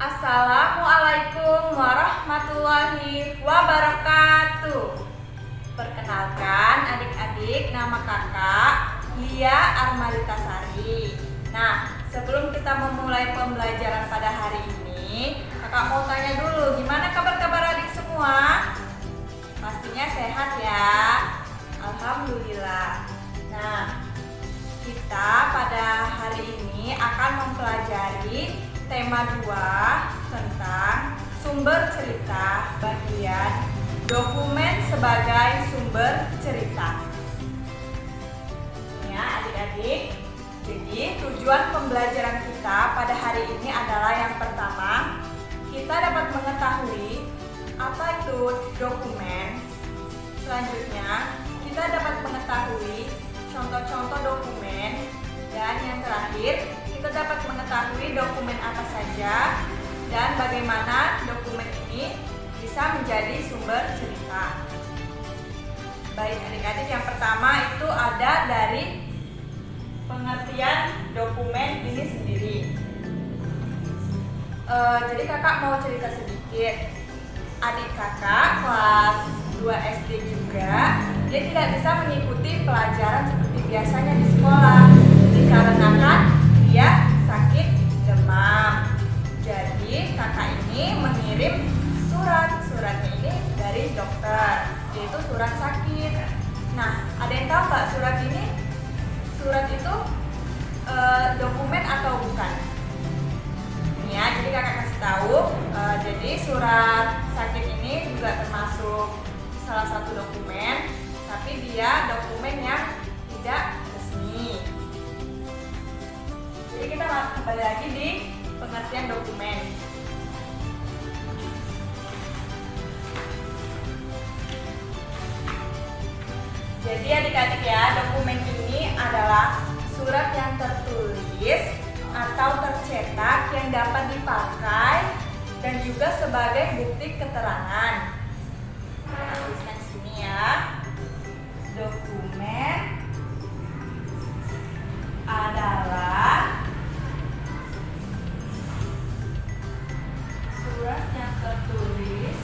Assalamualaikum warahmatullahi wabarakatuh. Perkenalkan adik-adik, nama kakak Lia Armalitasari. Nah, sebelum kita memulai pembelajaran pada hari ini, kakak mau tanya dulu, gimana kabar-kabar adik semua? Pastinya sehat ya. Alhamdulillah. Nah, kita pada hari ini akan mempelajari tema 2 tentang sumber cerita bagian dokumen sebagai sumber cerita. Ya, adik-adik. Jadi, tujuan pembelajaran kita pada hari ini adalah yang pertama, kita dapat mengetahui apa itu dokumen. Selanjutnya, kita dapat mengetahui contoh-contoh dokumen. Dan yang terakhir, kita dapat mengetahui dokumen apa saja dan bagaimana dokumen ini bisa menjadi sumber cerita. Baik adik-adik, yang pertama itu ada dari pengertian dokumen ini sendiri. Jadi kakak mau cerita sedikit. Adik kakak kelas 2 SD juga, dia tidak bisa mengikuti pelajaran seperti biasanya di sekolah dikarenakan dia sakit demam. Jadi kakak ini mengirim suratnya ini dari dokter, yaitu surat sakit. Nah, ada yang tahu nggak surat itu dokumen atau bukan? Ini ya, jadi kakak kasih tahu. Jadi surat sakit ini juga termasuk salah satu dokumen, tapi dia dokumen yang tidak resmi. Jadi kita kembali lagi di pengertian dokumen. Jadi adik-adik ya, dokumen ini adalah surat yang tertulis atau tercetak yang dapat dipakai dan juga sebagai bukti keterangan. Nah, tuliskan di sini ya. Dokumen adalah surat yang tertulis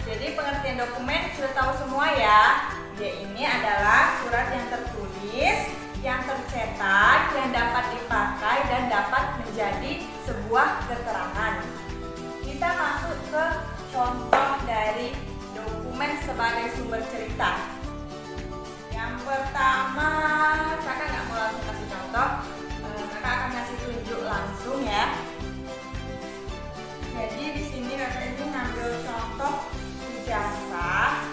Jadi pengertian dokumen sudah tahu semua ya. Dia ini adalah surat yang tertulis, yang tercetak, yang dapat dipakai dan dapat menjadi sebuah keterangan. Kita masuk ke contoh dari dokumen sebagai sumber cerita. Yang pertama, kakak nggak mau langsung kasih contoh, kakak akan kasih tunjuk langsung ya. Jadi di sini kakak ini ngambil contoh ijazah.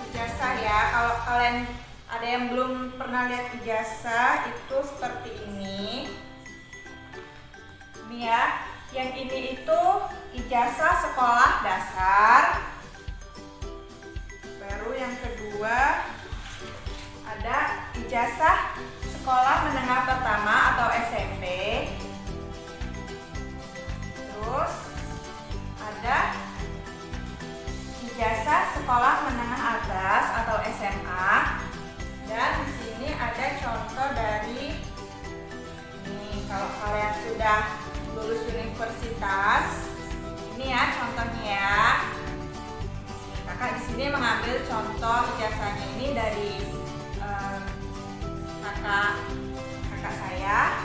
Ijazah ya, kalau kalian ada yang belum pernah lihat ijazah itu seperti ini. Ini ya, yang ini itu ijazah sekolah dasar. Baru yang kedua ada ijazah sekolah menengah pertama atau SMP. Terus ada ijazah sekolah menengah atas atau SMA. Dan di sini ada contoh dari ini, kalau kalian sudah lulus universitas, ini ya contohnya ya. Kakak di sini mengambil contoh ijazahnya ini dari kakak saya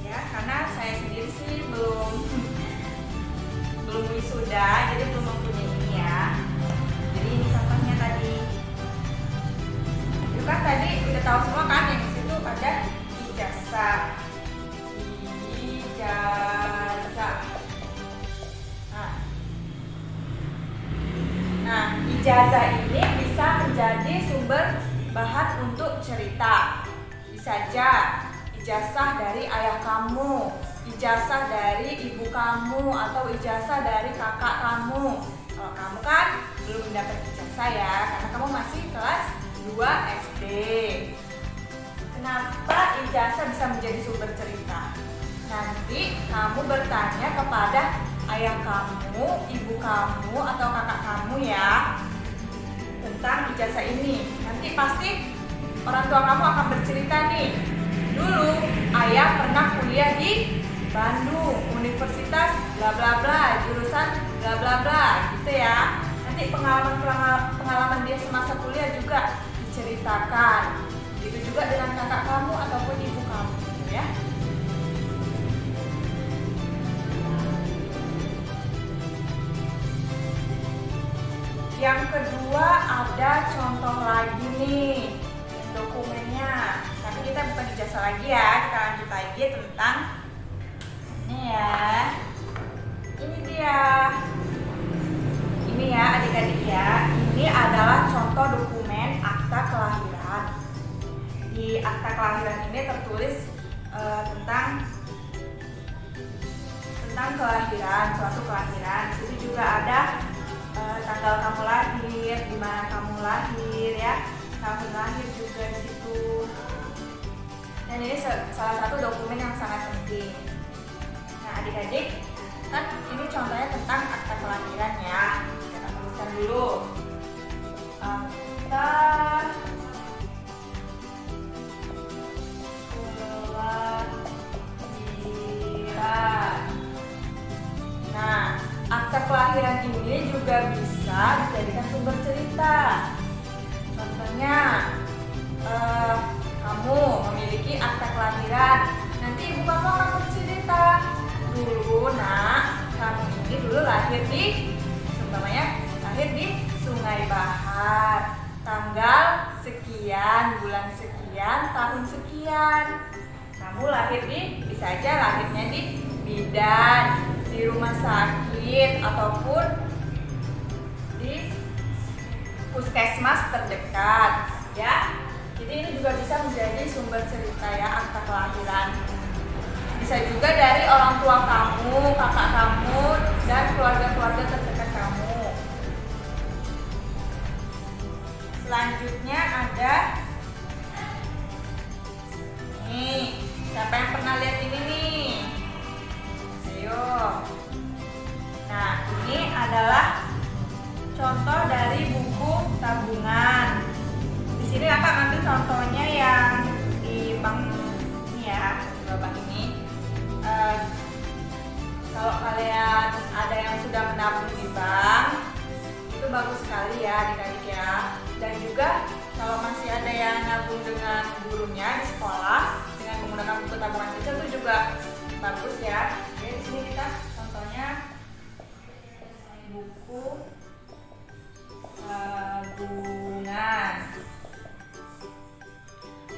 ya, karena saya sendiri sih belum wisuda, jadi belum mempunyai ini ya. Jadi ini contohnya tadi. Itu kan tadi udah tahu semua kan, yang di situ ada ijazah. Nah, ijazah ini bisa menjadi sumber bahan untuk cerita. Bisa aja ijazah dari ayah kamu, ijazah dari ibu kamu, atau ijazah dari kakak kamu. Kalau kamu kan belum mendapat ijazah ya, karena kamu masih kelas 2 SD. Kenapa ijazah bisa menjadi sumber cerita. Nanti kamu bertanya kepada ayah kamu, ibu kamu, atau kakak kamu ya tentang ijazah ini. Nanti pasti orang tua kamu akan bercerita nih, dulu ayah pernah kuliah di Bandung, Universitas bla bla bla, jurusan bla bla bla, gitu ya. Nanti pengalaman dia semasa kuliah juga diceritakan. Begitu juga dengan kakak kamu ataupun ibu kamu ya. Yang kedua ada contoh lagi nih dokumennya. Tapi kita bukan ijazah lagi ya, kita lanjut lagi tentang ini ya. Ini dia. Ini ya adik-adik ya. Ini adalah contoh dokumen akta kelahiran. Di akta kelahiran ini tertulis tentang kelahiran, suatu kelahiran. Di situ juga ada tanggal kamu lahir, di mana kamu lahir ya, tahun lahir juga di situ. Dan ini salah satu dokumen yang sangat penting. Nah adik-adik, kan ini contohnya tentang akta kelahiran ya. Kita tuliskan dulu. Akta kelahiran. Nah, akta kelahiran ini juga bisa dijadikan sumber cerita. Contohnya, kamu memiliki akta kelahiran. Nanti ibu kamu akan bercerita, dulu nak, kamu ini dulu lahir di Sungai Bahar, tanggal sekian, bulan sekian, tahun sekian. Kamu lahir bisa aja lahirnya di bidan, di rumah sakit, ataupun di puskesmas terdekat ya. Jadi ini juga bisa menjadi sumber cerita ya, akta kelahiran. Bisa juga dari orang tua kamu, kakak kamu, dan keluarga-keluarga terdekat kamu. Selanjutnya ada nih, siapa yang pernah lihat ini nih? Ayo. Nah, ini adalah contoh dari buku tabungan. Di sini kakak ngambil contohnya yang di bank ini ya, di bank ini. Kalau kalian ada yang sudah menabung di bank, itu bagus sekali ya adik-adik ya. Dan juga kalau masih ada yang nabung dengan gurunya di sekolah dengan menggunakan buku tabungan kecil, itu juga bagus ya. Jadi di sini kita contohnya buku tabungan.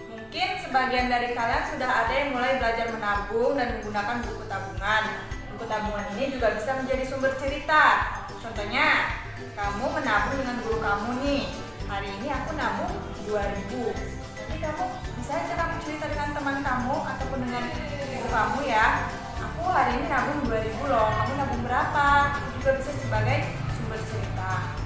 Mungkin sebagian dari kalian sudah ada yang mulai belajar menabung dan menggunakan buku tabungan. Buku tabungan ini juga bisa menjadi sumber cerita. Contohnya, kamu menabung dengan guru kamu nih. Hari ini aku nabung 2.000. Nanti kamu bisa aja kamu cerita dengan teman kamu ataupun dengan ibu kamu ya. Aku hari ini nabung 2.000 loh. Kamu nabung berapa? Itu juga bisa sebagai sumber cerita.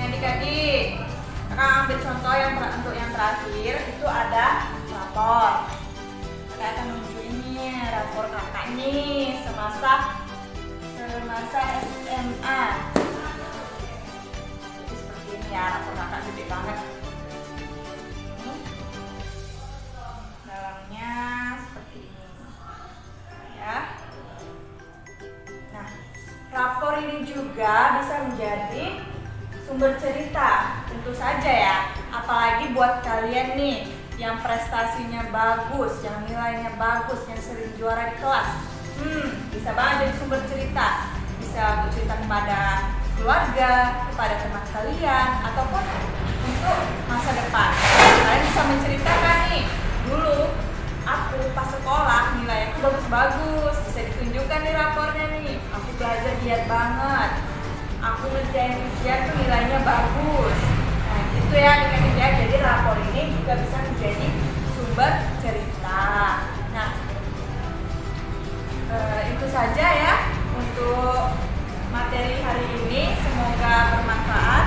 Adik-adik, kakak ambil contoh untuk yang terakhir itu ada rapor. Kakak akan menunjuk ini rapor kakak nih semasa SMA. Jadi seperti ini ya, rapor kakak gede banget. Dalamnya seperti ini ya. Nah, rapor ini juga bisa menjadi sumber cerita, tentu saja ya. Apalagi buat kalian nih yang prestasinya bagus, yang nilainya bagus, yang sering juara di kelas. Bisa banget jadi sumber cerita. Bisa bercerita kepada keluarga, kepada teman kalian, ataupun untuk masa depan. Kalian bisa menceritakan nih, dulu aku pas sekolah nilainya bagus-bagus, bisa ditunjukkan di rapornya nih. Aku belajar giat banget. Aku ngerjain ujian tuh nilainya bagus. Nah gitu ya adik-adik ya. Jadi rapor ini juga bisa menjadi sumber cerita. saja ya untuk materi hari ini, semoga bermanfaat.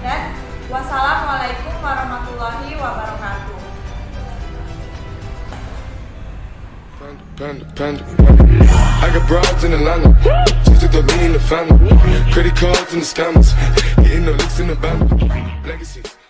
Dan wassalamualaikum warahmatullahi wabarakatuh. I got broads in Atlanta, just to throw me in the family. Credit cards and the scammers, hitting the licks in the band. Legacies.